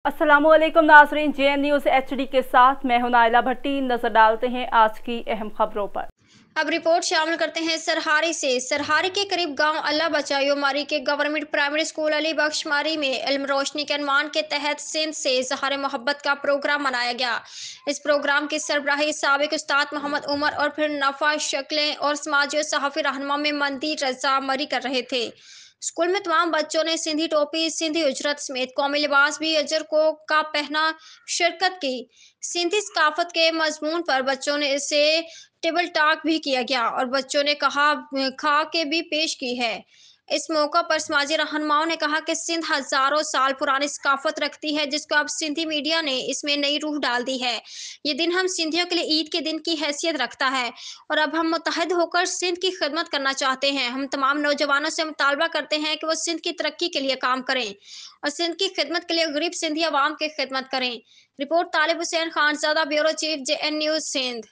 अस्सलामुअलैकुम नाज़रीन, JN news HD के साथ मैं हूं नाइला भट्टी। नजर डालते हैं आज की अहम खबरों पर। अब रिपोर्ट शामिल करते हैं सरहारी से। सरहारी के करीब गांव अल्लाह बचाइयो मारी के गवर्नमेंट प्राइमरी स्कूल अली बख्श मारी में इल्म रोशनी के अनवान के तहत सिंध से इज़हार मोहब्बत का प्रोग्राम मनाया गया। इस प्रोग्राम की सरबराही साबिक उस्ताद मोहम्मद उमर और फिर नफ़ा शक्लें और समाजी और सहाफ़ी रहनुमा में मंदी रजा मरी कर रहे थे। स्कूल में तमाम बच्चों ने सिंधी टोपी, सिंधी उजरत समेत कौमी लिबास भी अजर को का पहना शिरकत की। सिंधी सकाफत के मजमून पर बच्चों ने इसे टेबल टॉक भी किया गया और बच्चों ने खा के भी पेश की है। इस मौका पर समाजी रहनुमाओं ने कहा कि सिंध हजारों साल पुरानी सकाफत रखती है, जिसको अब सिंधी मीडिया ने इसमें नई रूह डाल दी है। ये दिन हम सिंधियों के लिए ईद के दिन की हैसियत रखता है और अब हम मुत्तहद होकर सिंध की खिदमत करना चाहते हैं। हम तमाम नौजवानों से मुतालबा करते हैं कि वो सिंध की तरक्की के लिए काम करें और सिंध की खिदमत के लिए गरीब सिंधी अवाम की खिदमत करें। Report Talib Hussain Khanzada, bureau chief, JN news, Sindh.